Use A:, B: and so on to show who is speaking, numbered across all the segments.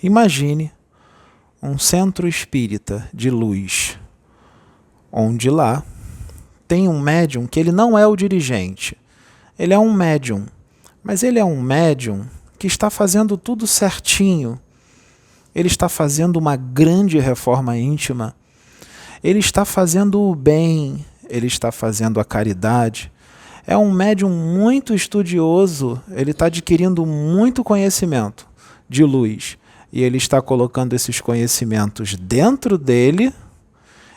A: Imagine um centro espírita de luz, onde lá tem um médium que ele não é o dirigente. Ele é um médium, mas ele é um médium que está fazendo tudo certinho. Ele está fazendo uma grande reforma íntima. Ele está fazendo o bem, ele está fazendo a caridade. É um médium muito estudioso, ele está adquirindo muito conhecimento de luz. E ele está colocando esses conhecimentos dentro dele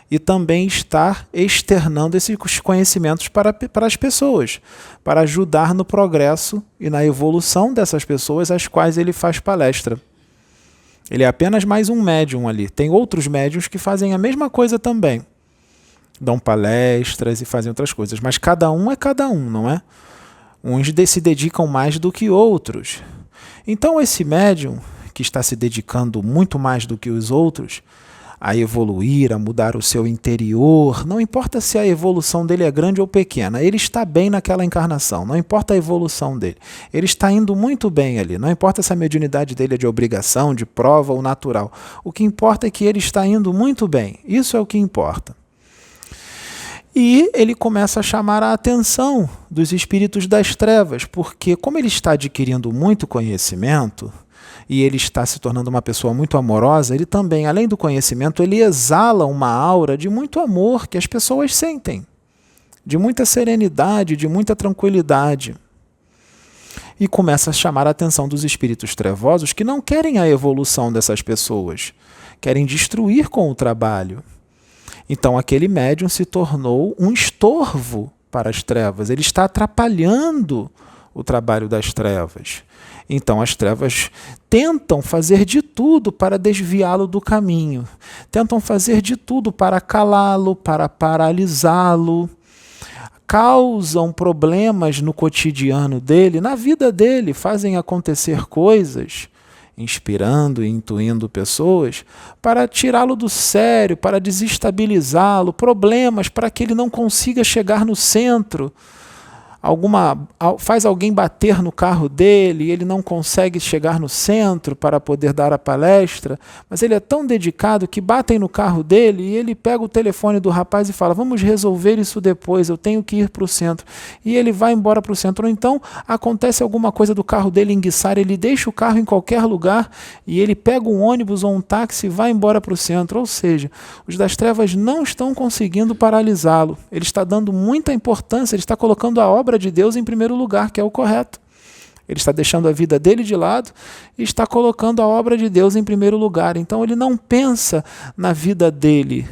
A: e também está externando esses conhecimentos para as pessoas, para ajudar no progresso e na evolução dessas pessoas às quais ele faz palestra. Ele é apenas mais um médium ali. Tem outros médiums que fazem a mesma coisa também. Dão palestras e fazem outras coisas. Mas cada um é cada um, não é? Uns se dedicam mais do que outros. Então esse médium, que está se dedicando muito mais do que os outros, a evoluir, a mudar o seu interior, não importa se a evolução dele é grande ou pequena, ele está bem naquela encarnação, não importa a evolução dele, ele está indo muito bem ali, não importa se a mediunidade dele é de obrigação, de prova ou natural, o que importa é que ele está indo muito bem, isso é o que importa. E ele começa a chamar a atenção dos espíritos das trevas, porque como ele está adquirindo muito conhecimento, e ele está se tornando uma pessoa muito amorosa, ele também, além do conhecimento, ele exala uma aura de muito amor que as pessoas sentem, de muita serenidade, de muita tranquilidade. E começa a chamar a atenção dos espíritos trevosos que não querem a evolução dessas pessoas, querem destruir com o trabalho. Então aquele médium se tornou um estorvo para as trevas, ele está atrapalhando o trabalho das trevas. Então as trevas tentam fazer de tudo para desviá-lo do caminho, tentam fazer de tudo para calá-lo, para paralisá-lo, causam problemas no cotidiano dele, na vida dele, fazem acontecer coisas, inspirando e intuindo pessoas, para tirá-lo do sério, para desestabilizá-lo, problemas para que ele não consiga chegar no centro. Faz alguém bater no carro dele e ele não consegue chegar no centro para poder dar a palestra, mas ele é tão dedicado que batem no carro dele e ele pega o telefone do rapaz e fala: vamos resolver isso depois, eu tenho que ir para o centro. E ele vai embora para o centro. Ou então acontece alguma coisa do carro dele enguiçar, ele deixa o carro em qualquer lugar e ele pega um ônibus ou um táxi e vai embora para o centro. Ou seja, os das trevas não estão conseguindo paralisá-lo. Ele está dando muita importância, ele está colocando a obra de Deus em primeiro lugar, que é o correto. Ele está deixando a vida dele de lado e está colocando a obra de Deus em primeiro lugar. Então ele não pensa na vida dele,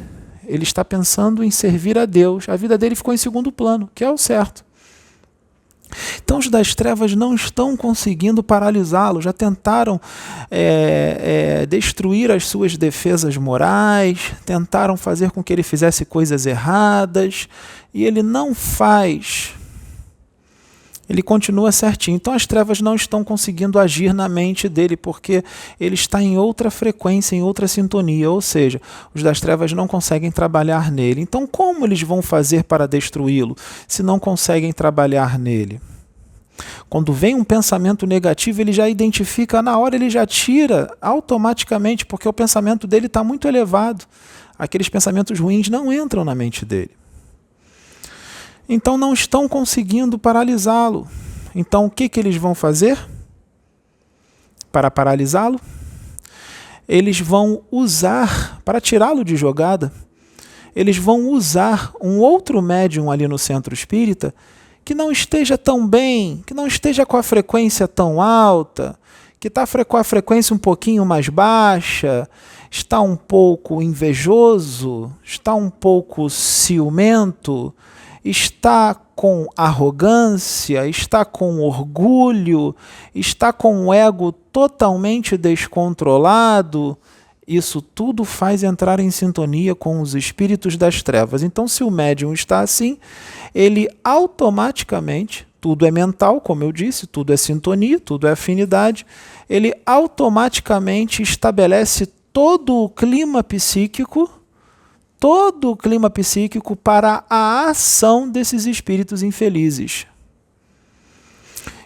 A: ele está pensando em servir a Deus. A vida dele ficou em segundo plano, que é o certo. Então os das trevas não estão conseguindo paralisá-lo, já tentaram destruir as suas defesas morais, tentaram fazer com que ele fizesse coisas erradas, e ele não faz. Ele continua certinho. Então as trevas não estão conseguindo agir na mente dele, porque ele está em outra frequência, em outra sintonia, ou seja, os das trevas não conseguem trabalhar nele. Então como eles vão fazer para destruí-lo, se não conseguem trabalhar nele? Quando vem um pensamento negativo, ele já identifica, na hora ele já tira automaticamente, porque o pensamento dele está muito elevado. Aqueles pensamentos ruins não entram na mente dele. Então não estão conseguindo paralisá-lo. Então o que eles vão fazer para paralisá-lo? Eles vão usar, para tirá-lo de jogada, eles vão usar um outro médium ali no centro espírita que não esteja tão bem, que não esteja com a frequência tão alta, que está com a frequência um pouquinho mais baixa, está um pouco invejoso, está um pouco ciumento, está com arrogância, está com orgulho, está com o ego totalmente descontrolado. Isso tudo faz entrar em sintonia com os espíritos das trevas. Então, se o médium está assim, ele automaticamente, tudo é mental, como eu disse, tudo é sintonia, tudo é afinidade, ele automaticamente estabelece todo o clima psíquico para a ação desses espíritos infelizes,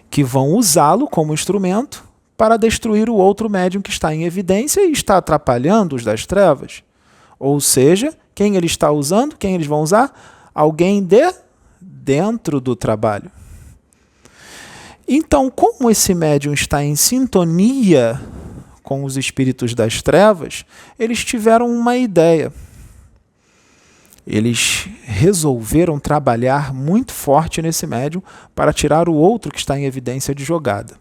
A: que vão usá-lo como instrumento para destruir o outro médium que está em evidência e está atrapalhando os das trevas. Ou seja, quem ele está usando? Quem eles vão usar? Alguém de dentro do trabalho. Então, como esse médium está em sintonia com os espíritos das trevas, eles tiveram uma ideia. Eles resolveram trabalhar muito forte nesse médium para tirar o outro que está em evidência de jogada.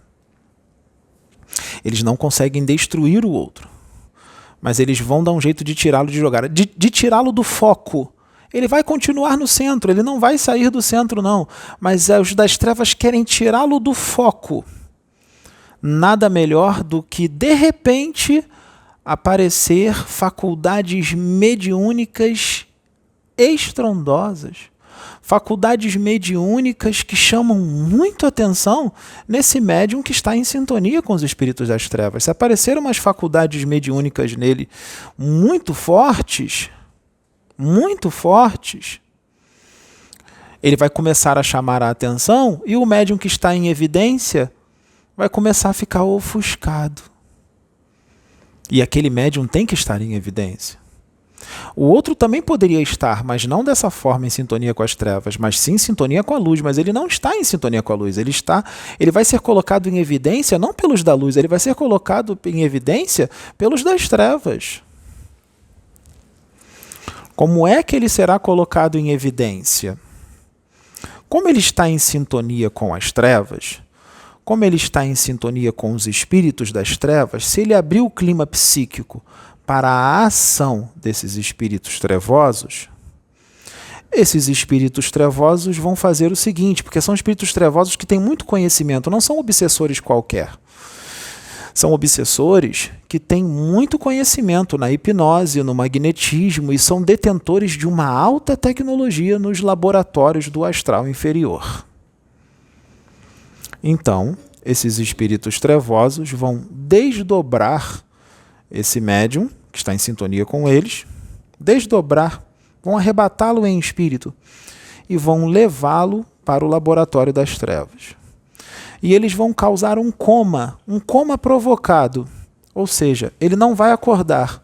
A: Eles não conseguem destruir o outro, mas eles vão dar um jeito de tirá-lo de jogada, de tirá-lo do foco. Ele vai continuar no centro, ele não vai sair do centro não, mas os das trevas querem tirá-lo do foco. Nada melhor do que, de repente, aparecer faculdades mediúnicas estrondosas, faculdades mediúnicas que chamam muito atenção nesse médium que está em sintonia com os espíritos das trevas. Se apareceram umas faculdades mediúnicas nele muito fortes, ele vai começar a chamar a atenção e o médium que está em evidência vai começar a ficar ofuscado. E aquele médium tem que estar em evidência. O outro também poderia estar, mas não dessa forma em sintonia com as trevas, mas sim em sintonia com a luz. Mas ele não está em sintonia com a luz. Ele vai ser colocado em evidência não pelos da luz, ele vai ser colocado em evidência pelos das trevas. Como é que ele será colocado em evidência? Como ele está em sintonia com as trevas, como ele está em sintonia com os espíritos das trevas, se ele abrir o clima psíquico para a ação desses espíritos trevosos, esses espíritos trevosos vão fazer o seguinte, porque são espíritos trevosos que têm muito conhecimento, não são obsessores qualquer. São obsessores que têm muito conhecimento na hipnose, no magnetismo e são detentores de uma alta tecnologia nos laboratórios do astral inferior. Então, esses espíritos trevosos vão desdobrar esse médium, que está em sintonia com eles, vão arrebatá-lo em espírito e vão levá-lo para o laboratório das trevas. E eles vão causar um coma provocado, ou seja, ele não vai acordar.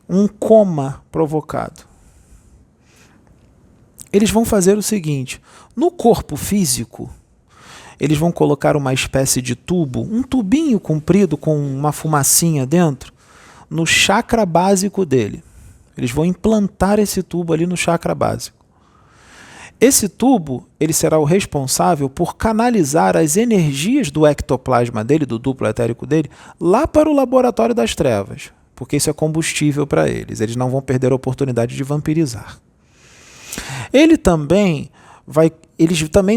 A: Um coma provocado. Eles vão fazer o seguinte, no corpo físico, eles vão colocar uma espécie de tubo, um tubinho comprido com uma fumacinha dentro, no chakra básico dele. Eles vão implantar esse tubo ali no chakra básico. Esse tubo ele será o responsável por canalizar as energias do ectoplasma dele, do duplo etérico dele, lá para o laboratório das trevas, porque isso é combustível para eles. Eles não vão perder a oportunidade de vampirizar. Eles também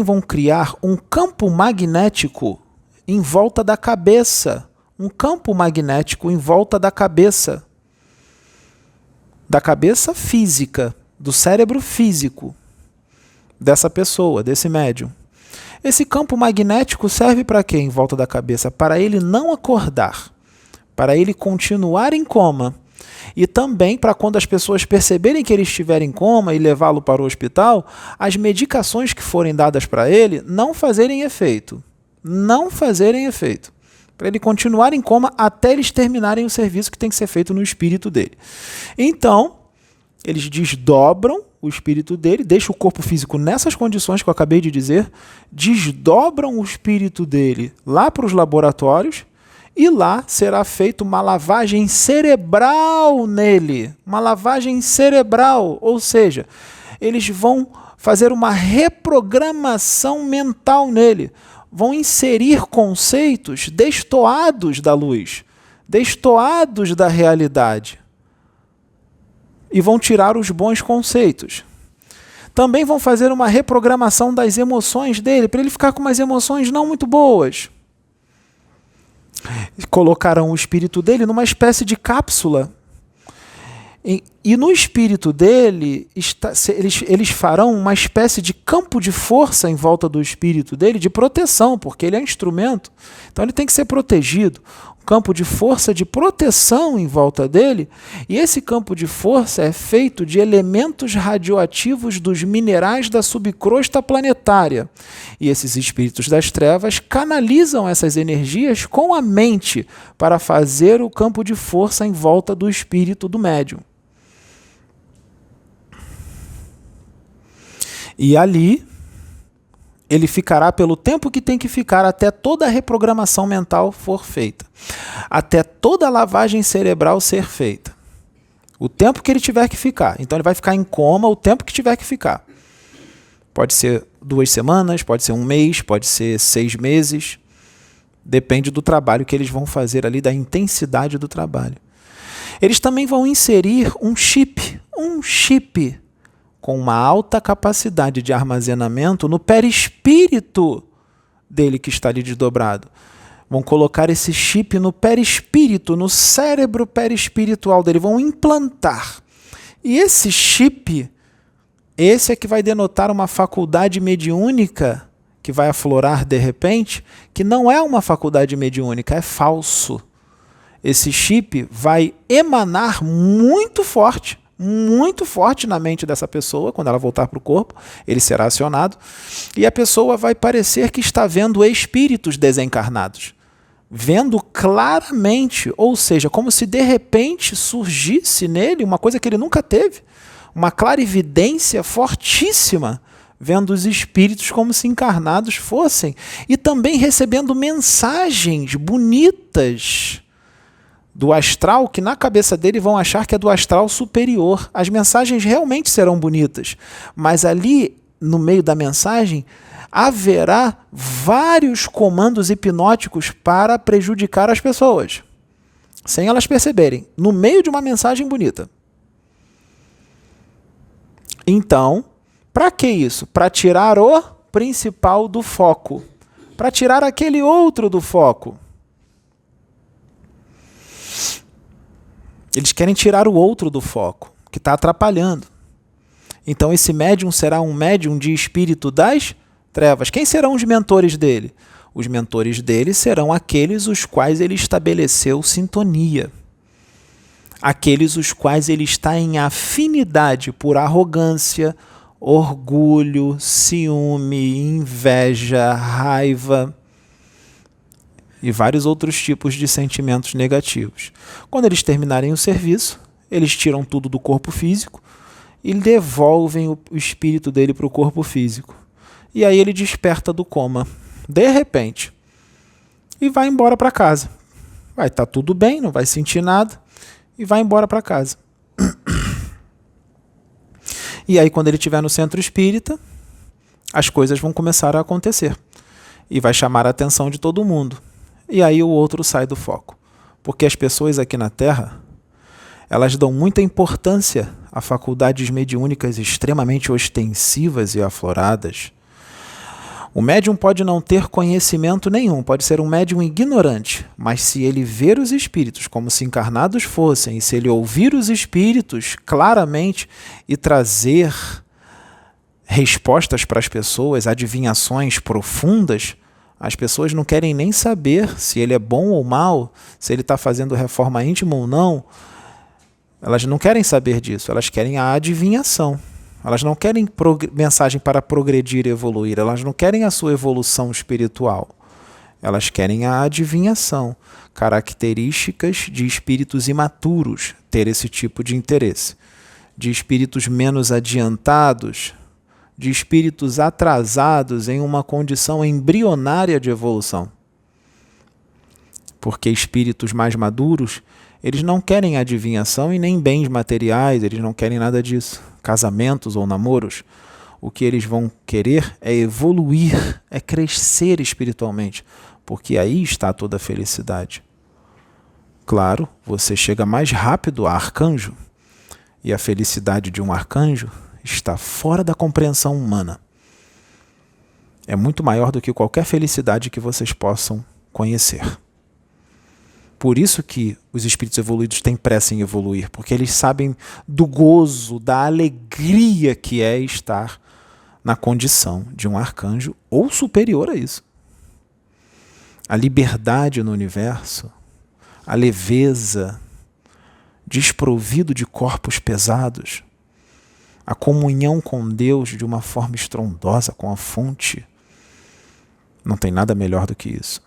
A: vão criar um campo magnético em volta da cabeça. Um campo magnético em volta da cabeça física, do cérebro físico dessa pessoa, desse médium. Esse campo magnético serve para quê em volta da cabeça? Para ele não acordar, para ele continuar em coma. E também para quando as pessoas perceberem que ele estiver em coma e levá-lo para o hospital, as medicações que forem dadas para ele não fazerem efeito. Para ele continuar em coma até eles terminarem o serviço que tem que ser feito no espírito dele. Então, eles desdobram o espírito dele, deixam o corpo físico nessas condições que eu acabei de dizer, desdobram o espírito dele lá para os laboratórios e lá será feita uma lavagem cerebral nele. Uma lavagem cerebral, ou seja, eles vão fazer uma reprogramação mental nele. Vão inserir conceitos destoados da luz, destoados da realidade. E vão tirar os bons conceitos. Também vão fazer uma reprogramação das emoções dele, para ele ficar com umas emoções não muito boas. Colocarão o espírito dele numa espécie de cápsula. E no espírito dele, eles farão uma espécie de campo de força em volta do espírito dele, de proteção, porque ele é instrumento, então ele tem que ser protegido. campo de força de proteção em volta dele, e esse campo de força é feito de elementos radioativos dos minerais da subcrosta planetária. E esses espíritos das trevas canalizam essas energias com a mente para fazer o campo de força em volta do espírito do médium. E ali ele ficará pelo tempo que tem que ficar até toda a reprogramação mental for feita, até toda a lavagem cerebral ser feita. O tempo que ele tiver que ficar. Então ele vai ficar em coma o tempo que tiver que ficar. Pode ser 2 semanas, pode ser 1 mês, pode ser 6 meses. Depende do trabalho que eles vão fazer ali, da intensidade do trabalho. Eles também vão inserir um chip com uma alta capacidade de armazenamento no perispírito dele que está ali desdobrado. Vão colocar esse chip no perispírito, no cérebro perispiritual dele, vão implantar. E esse chip, esse é que vai denotar uma faculdade mediúnica que vai aflorar de repente, que não é uma faculdade mediúnica, é falso. Esse chip vai emanar muito forte na mente dessa pessoa, quando ela voltar para o corpo, ele será acionado, e a pessoa vai parecer que está vendo espíritos desencarnados, vendo claramente, ou seja, como se de repente surgisse nele uma coisa que ele nunca teve, uma clarividência fortíssima, vendo os espíritos como se encarnados fossem, e também recebendo mensagens bonitas do astral, que na cabeça dele vão achar que é do astral superior. As mensagens realmente serão bonitas, mas ali, no meio da mensagem, haverá vários comandos hipnóticos para prejudicar as pessoas, sem elas perceberem, no meio de uma mensagem bonita. Então, para que isso? Para tirar o principal do foco, para tirar aquele outro do foco. Eles querem tirar o outro do foco, que está atrapalhando. Então esse médium será um médium de espírito das trevas. Quem serão os mentores dele? Os mentores dele serão aqueles os quais ele estabeleceu sintonia. Aqueles os quais ele está em afinidade por arrogância, orgulho, ciúme, inveja, raiva e vários outros tipos de sentimentos negativos. Quando eles terminarem o serviço, eles tiram tudo do corpo físico e devolvem o espírito dele para o corpo físico. E aí ele desperta do coma, de repente, e vai embora para casa. Vai estar tudo bem, não vai sentir nada, e vai embora para casa. E aí, quando ele estiver no centro espírita, as coisas vão começar a acontecer. E vai chamar a atenção de todo mundo. E aí o outro sai do foco. Porque as pessoas aqui na Terra, elas dão muita importância a faculdades mediúnicas extremamente ostensivas e afloradas. O médium pode não ter conhecimento nenhum, pode ser um médium ignorante, mas se ele ver os espíritos como se encarnados fossem, e se ele ouvir os espíritos claramente e trazer respostas para as pessoas, adivinhações profundas, as pessoas não querem nem saber se ele é bom ou mal, se ele está fazendo reforma íntima ou não. Elas não querem saber disso, elas querem a adivinhação. Elas não querem mensagem para progredir e evoluir, elas não querem a sua evolução espiritual. Elas querem a adivinhação, características de espíritos imaturos ter esse tipo de interesse, de espíritos menos adiantados, de espíritos atrasados em uma condição embrionária de evolução. Porque espíritos mais maduros, eles não querem adivinhação e nem bens materiais, eles não querem nada disso. Casamentos ou namoros, o que eles vão querer é evoluir, é crescer espiritualmente, porque aí está toda a felicidade. Claro, você chega mais rápido a arcanjo, e a felicidade de um arcanjo está fora da compreensão humana. É muito maior do que qualquer felicidade que vocês possam conhecer. Por isso que os espíritos evoluídos têm pressa em evoluir, porque eles sabem do gozo, da alegria que é estar na condição de um arcanjo ou superior a isso. A liberdade no universo, a leveza, desprovido de corpos pesados, a comunhão com Deus de uma forma estrondosa, com a fonte. Não tem nada melhor do que isso.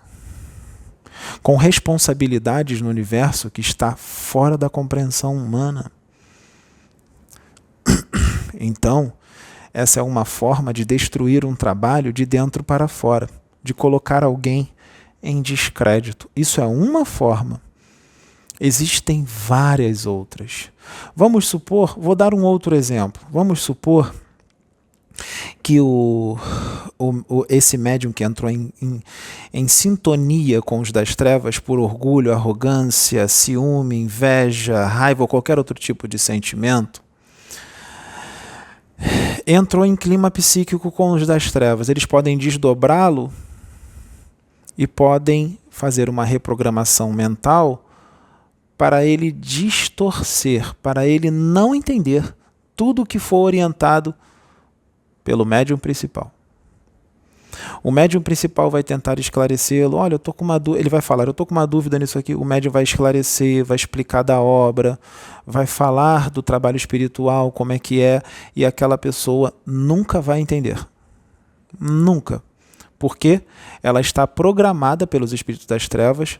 A: Com responsabilidades no universo que está fora da compreensão humana. Então, essa é uma forma de destruir um trabalho de dentro para fora, de colocar alguém em descrédito. Isso é uma forma. Existem várias outras. Vamos supor, vou dar um outro exemplo. Vamos supor que esse médium que entrou em sintonia com os das trevas por orgulho, arrogância, ciúme, inveja, raiva ou qualquer outro tipo de sentimento, entrou em clima psíquico com os das trevas. Eles podem desdobrá-lo e podem fazer uma reprogramação mental para ele distorcer, para ele não entender tudo que for orientado pelo médium principal. O médium principal vai tentar esclarecê-lo. Olha, eu tô com uma dúvida. Ele vai falar, eu estou com uma dúvida nisso aqui. O médium vai esclarecer, vai explicar da obra, vai falar do trabalho espiritual, como é que é, e aquela pessoa nunca vai entender. Nunca. Porque ela está programada pelos espíritos das trevas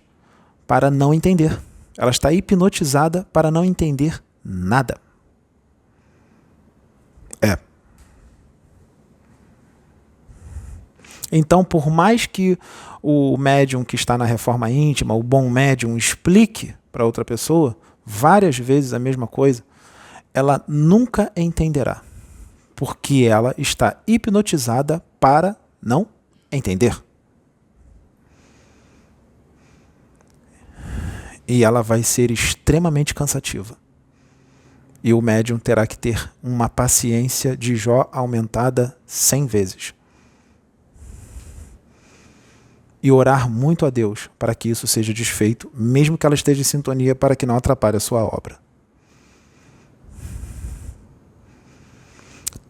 A: para não entender. Ela está hipnotizada para não entender nada. Então, por mais que o médium que está na reforma íntima, o bom médium, explique para outra pessoa várias vezes a mesma coisa, ela nunca entenderá, porque ela está hipnotizada para não entender. E ela vai ser extremamente cansativa. E o médium terá que ter uma paciência de Jó aumentada 100 vezes. E orar muito a Deus para que isso seja desfeito, mesmo que ela esteja em sintonia, para que não atrapalhe a sua obra.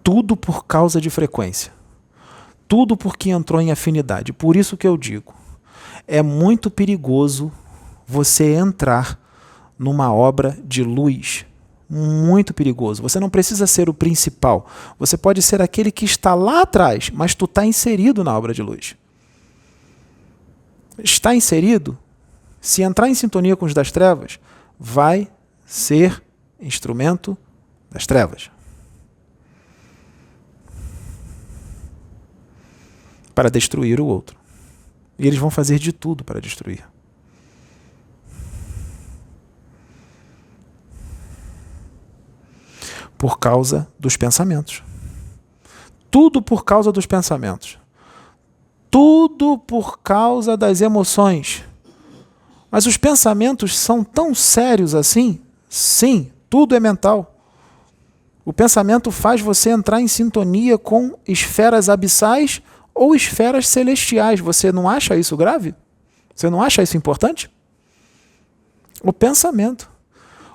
A: Tudo por causa de frequência. Tudo porque entrou em afinidade. Por isso que eu digo, é muito perigoso você entrar numa obra de luz. Muito perigoso. Você não precisa ser o principal. Você pode ser aquele que está lá atrás, mas tu está inserido na obra de luz. Está inserido, se entrar em sintonia com os das trevas, vai ser instrumento das trevas. Para destruir o outro. E eles vão fazer de tudo para destruir. Por causa dos pensamentos. Tudo por causa dos pensamentos. Tudo por causa das emoções. Mas os pensamentos são tão sérios assim? Sim, tudo é mental. O pensamento faz você entrar em sintonia com esferas abissais ou esferas celestiais. Você não acha isso grave? Você não acha isso importante? O pensamento.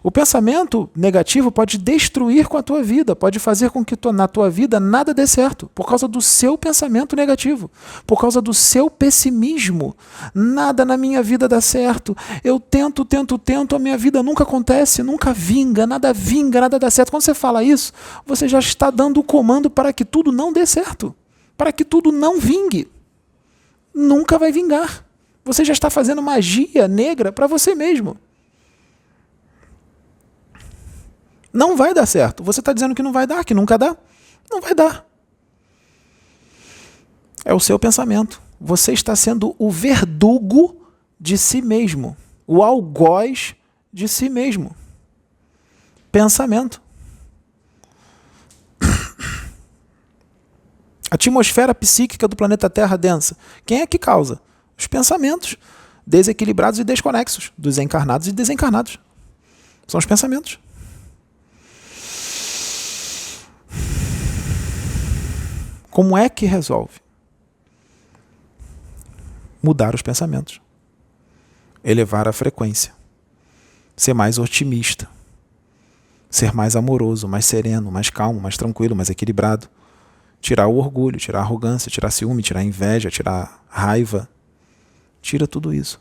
A: O pensamento negativo pode destruir com a tua vida, pode fazer com que na tua vida nada dê certo, por causa do seu pensamento negativo, por causa do seu pessimismo. Nada na minha vida dá certo, eu tento, a minha vida nunca acontece, nunca vinga, nada dá certo. Quando você fala isso, você já está dando o comando para que tudo não dê certo, para que tudo não vingue. Nunca vai vingar. Você já está fazendo magia negra para você mesmo. Não vai dar certo. Você está dizendo que não vai dar, que nunca dá? Não vai dar. É o seu pensamento. Você está sendo o verdugo de si mesmo. O algoz de si mesmo. Pensamento. A atmosfera psíquica do planeta Terra densa. Quem é que causa? Os pensamentos desequilibrados e desconexos dos encarnados e desencarnados. São os pensamentos. Como é que resolve? Mudar os pensamentos. Elevar a frequência. Ser mais otimista. Ser mais amoroso, mais sereno, mais calmo, mais tranquilo, mais equilibrado. Tirar o orgulho, tirar a arrogância, tirar ciúme, tirar a inveja, tirar a raiva. Tira tudo isso.